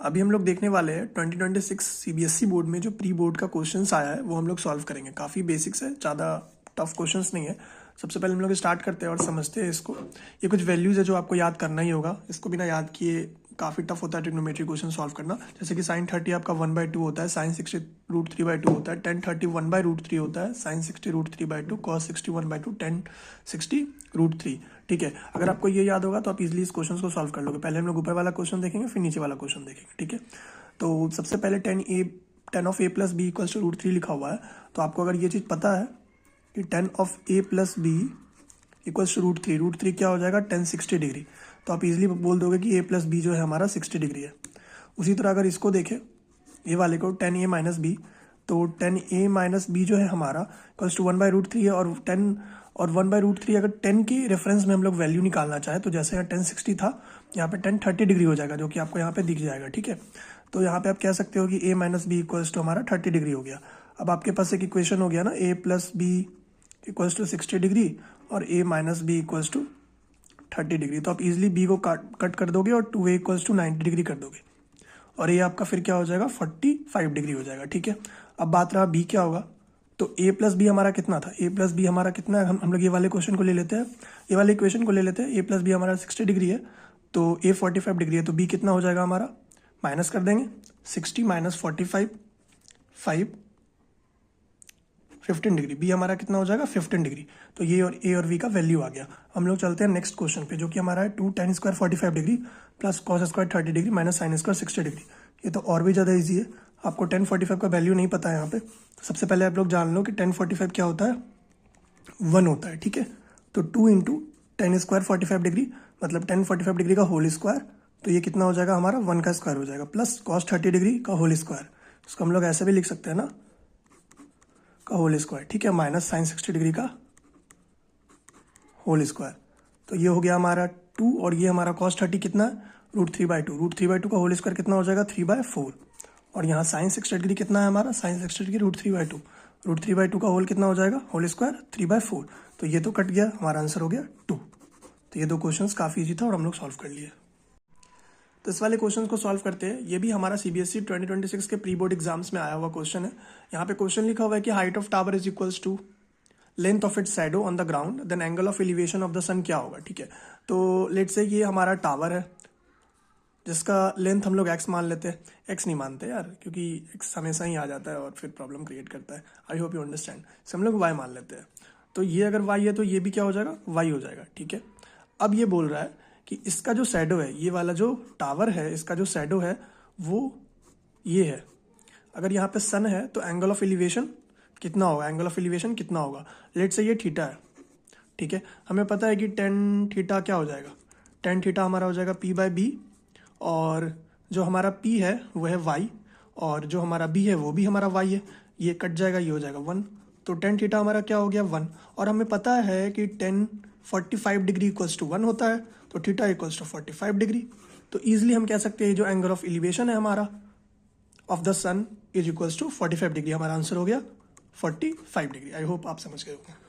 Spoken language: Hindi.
अभी हम लोग देखने वाले हैं 2026 सीबीएसई बोर्ड में जो प्री बोर्ड का क्वेश्चंस आया है वो हम लोग सॉल्व करेंगे। काफ़ी बेसिक्स है, ज़्यादा टफ क्वेश्चंस नहीं है। सबसे पहले हम लोग स्टार्ट करते हैं और समझते हैं इसको। ये कुछ वैल्यूज़ है जो आपको याद करना ही होगा। इसको बिना याद किए काफ़ी टफ होता है ट्रिग्नोमेट्री क्वेश्चन सॉल्व करना। जैसे कि sin 30 आपका 1/2 होता है, sin 60 √3/2 होता है, tan 30 1/√3 होता है, sin 60 √3/2, cos 60 1/2, tan 60 √3। ठीक है, अगर आपको ये याद होगा तो आप इजीली इस क्वेश्चन को सॉल्व कर लोगे। पहले हम लोग ऊपर वाला क्वेश्चन देखेंगे, फिर नीचे वाला क्वेश्चन देखेंगे। ठीक है, तो सबसे पहले tan of a + b = √3 लिखा हुआ है। तो आपको अगर ये चीज़ पता है कि tan of a + b = √3 क्या हो जाएगा, tan 60 डिग्री, तो आप इजीली बोल दोगे कि a + b जो है हमारा 60 डिग्री है। उसी तरह अगर इसको देखें, ये वाले को tan a - b, तो tan a - b जो है हमारा = 1/√3 है। और 1/√3 अगर 10 के रेफरेंस में हम लोग वैल्यू निकालना चाहे तो जैसे यहाँ tan 60 था, यहाँ पे tan 30 डिग्री हो जाएगा, जो कि आपको यहाँ पे दिख जाएगा। ठीक है, तो यहाँ पे आप कह सकते हो कि a - b = हमारा 30 डिग्री हो गया। अब आपके पास एक इक्वेशन हो गया ना, a + b = 60 डिग्री और a - b = 30 डिग्री। तो आप इजीली b को कट कर दोगे और 2a = 90 डिग्री कर दोगे, और ये आपका फिर क्या हो जाएगा, 45 डिग्री हो जाएगा। ठीक है, अब बात रहा b क्या होगा। तो a + b हमारा कितना था, a + b हमारा कितना है, हम लोग ये वाले क्वेश्चन को ले लेते हैं, ये वाले इक्वेशन को ले लेते हैं। a + b हमारा 60 डिग्री है, तो a 45 डिग्री है, तो b कितना हो जाएगा हमारा, माइनस कर देंगे 60 - 45 5 15 डिग्री, b हमारा कितना हो जाएगा 15 डिग्री। तो ये और a और v का वैल्यू आ गया। हम लोग चलते हैं नेक्स्ट क्वेश्चन पे, जो कि हमारा है 2 tan² 45 degree + cos² 30 degree - sin² 60 degree. ये तो और भी ज़्यादा ईजी है। आपको tan 45 का वैल्यू नहीं पता है यहाँ पे, तो सबसे पहले आप लोग जान लो कि tan 45 क्या होता है, 1 होता है। ठीक है, तो 2 × tan² 45 डिग्री मतलब tan 45 डिग्री का होल स्क्वायर, तो ये कितना हो जाएगा हमारा 1 का स्क्वायर हो जाएगा, प्लस cos 30 डिग्री का होल स्क्वायर, इसको हम लोग ऐसे भी लिख सकते हैं ना, का होल स्क्वायर। ठीक है, माइनस sin 60 डिग्री का होल स्क्वायर। तो ये हो गया हमारा 2, और ये हमारा cos 30 कितना है, √3/2। √3/2 का होल स्क्वायर कितना हो जाएगा, 3/4। और यहाँ sin 60 डिग्री कितना है हमारा, sin 60 डिग्री √3/2। √3/2 का होल कितना हो जाएगा, होल स्क्वायर 3/4। तो ये तो कट गया, हमारा आंसर हो गया 2। तो ये दो क्वेश्चंस काफ़ी ईजी था और हम लोग सॉल्व कर लिए। तो इस वाले क्वेश्चन को सॉल्व करते हैं। ये भी हमारा सीबीएसई 2026 के प्री बोर्ड एग्जाम्स में आया हुआ क्वेश्चन है। यहाँ पे क्वेश्चन लिखा हुआ है कि height of tower is equals to length of its shadow on the ground, then angle of elevation of the sun क्या होगा। ठीक है, तो लेट्स से ये हमारा टावर है जिसका लेंथ हम लोग x मान लेते हैं। x नहीं मानते यार, क्योंकि x हमेशा ही आ जाता है और फिर प्रॉब्लम क्रिएट करता है। I hope you understand. So हम लोग y मान लेते हैं, तो ये अगर y है तो ये भी क्या हो जाएगा, y हो जाएगा। ठीक है, अब ये बोल रहा है कि इसका जो शैडो है, ये वाला जो टावर है, इसका जो शैडो है वो ये है। अगर यहाँ पे सन है तो एंगल ऑफ एलिवेशन कितना होगा, एंगल ऑफ एलिवेशन कितना होगा। लेट्स से ये थीटा है। ठीक है, हमें पता है कि tan थीटा क्या हो जाएगा, tan थीटा हमारा हो जाएगा p/b, और जो हमारा p है वो है y, और जो हमारा b है वो भी हमारा y है। ये कट जाएगा, ये हो जाएगा 1, तो tan थीटा हमारा क्या हो गया 1। और हमें पता है कि tan 45 डिग्री = 1 होता है, तो थीटा = 45 डिग्री। तो ईजिली हम कह सकते हैं जो एंगल ऑफ एलिवेशन है हमारा ऑफ द सन = 45 डिग्री। हमारा आंसर हो गया 45 डिग्री। आई होप आप समझ गए होंगे।